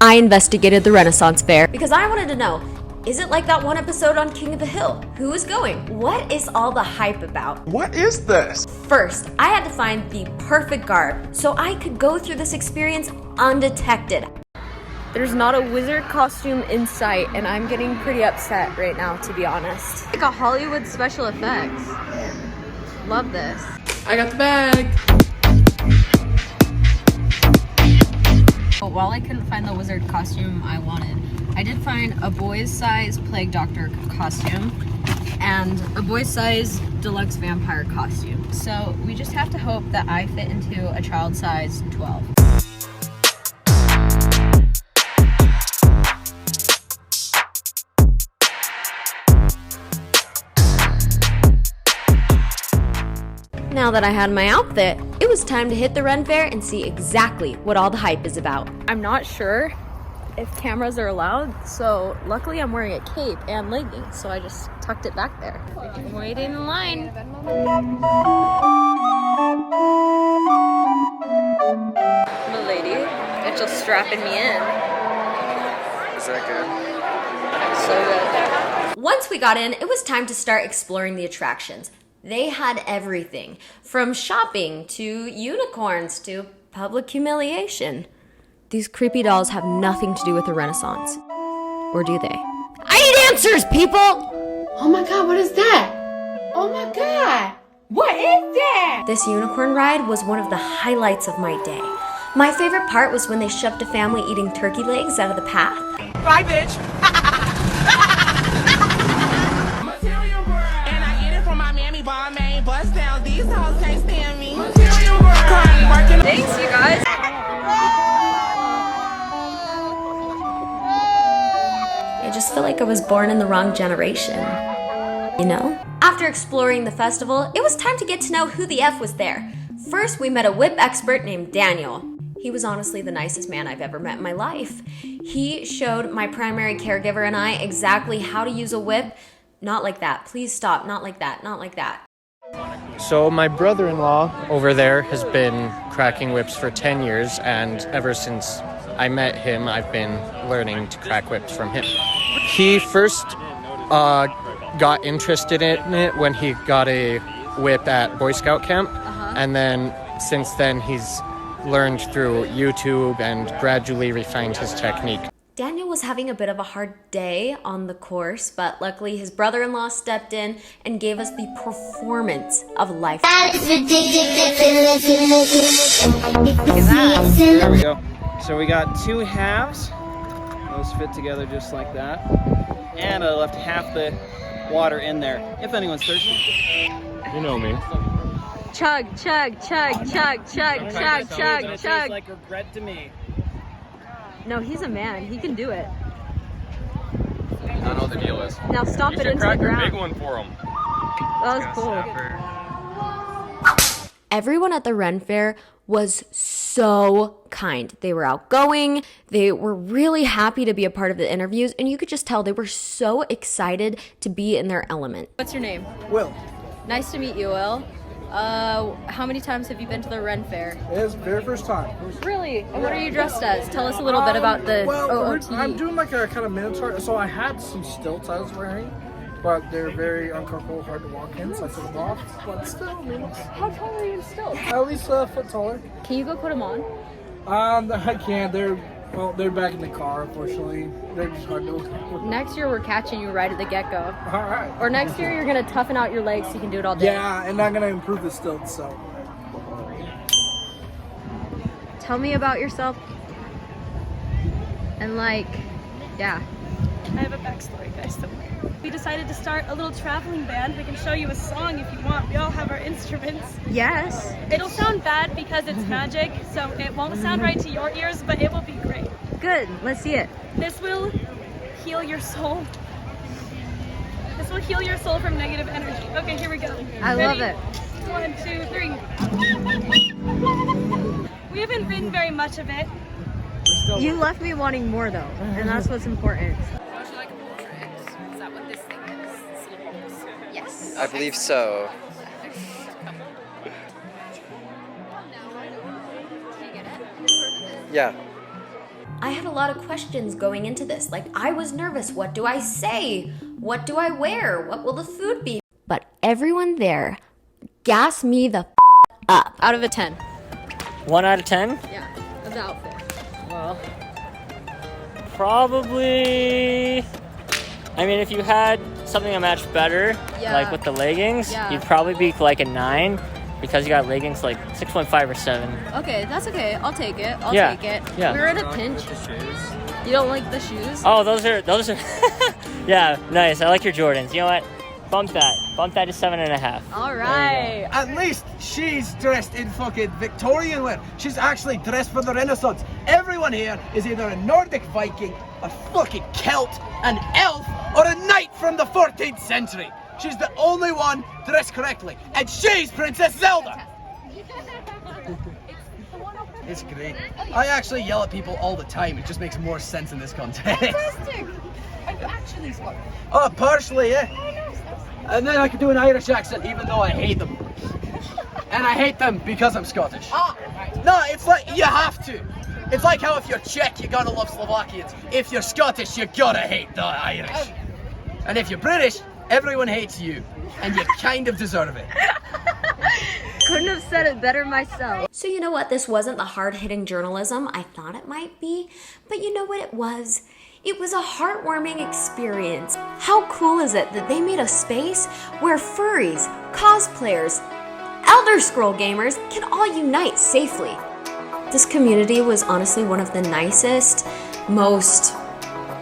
I investigated the Renaissance Fair because I wanted to know, is it like that one episode on King of the Hill? Who is going? What is all the hype about? What is this? First, I had to find the perfect garb so I could go through this experience undetected. There's not a wizard costume in sight, and I'm getting pretty upset right now, to be honest. Like a Hollywood special effects. Love this. I got the bag. While I couldn't find the wizard costume I wanted, I did find a boy's size Plague Doctor costume and a boy's size deluxe vampire costume. So we just have to hope that I fit into a child size 12. Now that I had my outfit, it was time to hit the Ren Fair and see exactly what all the hype is about. I'm not sure if cameras are allowed, so luckily I'm wearing a cape and leggings, so I just tucked it back there. I'm waiting in line. Milady, it's just strapping me in. Is that good? So good. Once we got in, it was time to start exploring the attractions. They had everything, from shopping to unicorns to public humiliation. These creepy dolls have nothing to do with the Renaissance. Or do they? I need answers, people! Oh my god, what is that? Oh my god! What is that? This unicorn ride was one of the highlights of my day. My favorite part was when they shoved a family eating turkey legs out of the path. Bye, bitch. And I get it from my mammy Balmain. Bust down, these hoes can't stand me. Thanks, you guys. I just feel like I was born in the wrong generation. You know? After exploring the festival, it was time to get to know who the F was there. First, we met a whip expert named Daniel. He was honestly the nicest man I've ever met in my life. He showed my primary caregiver and I exactly how to use a whip. Not like that. Please stop. Not like that. Not like that. So my brother-in-law over there has been cracking whips for 10 years, and ever since I met him, I've been learning to crack whips from him. He first got interested in it when he got a whip at Boy Scout camp, and then since then he's learned through YouTube and gradually refined his technique. Daniel was having a bit of a hard day on the course, but luckily his brother-in-law stepped in and gave us the performance of life. That is ridiculous. There we go. So we got two halves. Those fit together just like that. And I left half the water in there. If anyone's thirsty. You know me. Chug, chug, chug, chug, chug, chug, chug, Tastes chug. like regret to me. No, he's a man. He can do it. I don't know what the deal is. Now stomp it into the Crack a big ground. one for him. That was cool. Everyone at the Ren Fair was so kind. They were outgoing. They were really happy to be a part of the interviews, and you could just tell they were so excited to be in their element. What's your name? Will. Nice to meet you, Will. How many times have you been to the Ren Fair? It's the very first time. Really? And what are you dressed as? Tell us a little bit about the OOTD. I'm doing like a kind of minotaur, so I had some stilts I was wearing, but they're very uncomfortable, hard to walk in, so I took them off. But still, I mean, How tall are you still? at least a foot taller. Can you go put them on? I can't. They're back in the car, unfortunately. They're just hard to. Next year we're catching you right at the get-go. All right. Or next year you're gonna toughen out your legs so you can do it all day. Yeah, and I'm gonna improve the stilts. So. Tell me about yourself. And yeah. I have a backstory, guys. Don't worry. We decided to start a little traveling band. We can show you a song if you want. We all have our instruments. Yes. It'll sound bad because it's magic, so it won't sound right to your ears, but it will be great. Good. Let's see it. This will heal your soul. This will heal your soul from negative energy. Okay, here we go. I love it. 1, 2, 3. We haven't written very much of it. You left me wanting more though, and that's what's important. Is that what this thing is? Yes. I believe so. Yeah. I had a lot of questions going into this. Like, I was nervous. What do I say? What do I wear? What will the food be? But everyone there gassed me the up. Out of a 10. 1 out of 10? Yeah, of the outfit. Well, probably... I mean, if you had something that matched better, like with the leggings, you'd probably be like a 9 because you got leggings like 6.5 or 7. Okay, that's okay. I'll take it. I'll take it. Yeah. We're in a pinch. You don't like the shoes? Oh, those are yeah, nice. I like your Jordans. You know what? Bump that to 7.5. All right. At least she's dressed in fucking Victorian wear. She's actually dressed for the Renaissance. Everyone here is either a Nordic Viking, a fucking Celt, an elf, or a knight from the 14th century. She's the only one dressed correctly, and she's Princess Zelda. It's great. I actually yell at people all the time. It just makes more sense in this context. Fantastic. Are you actually Scottish? Oh, partially, yeah. And then I can do an Irish accent, even though I hate them. And I hate them because I'm Scottish. No, it's like, you have to. It's like how if you're Czech, you gotta love Slovakians. If you're Scottish, you gotta hate the Irish. And if you're British, everyone hates you. And you kind of deserve it. Couldn't have said it better myself. So you know what? This wasn't the hard-hitting journalism I thought it might be. But you know what it was? It was a heartwarming experience. How cool is it that they made a space where furries, cosplayers, Elder Scroll gamers can all unite safely? This community was honestly one of the nicest, most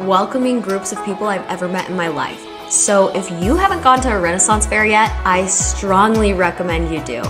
welcoming groups of people I've ever met in my life. So if you haven't gone to a Renaissance fair yet, I strongly recommend you do.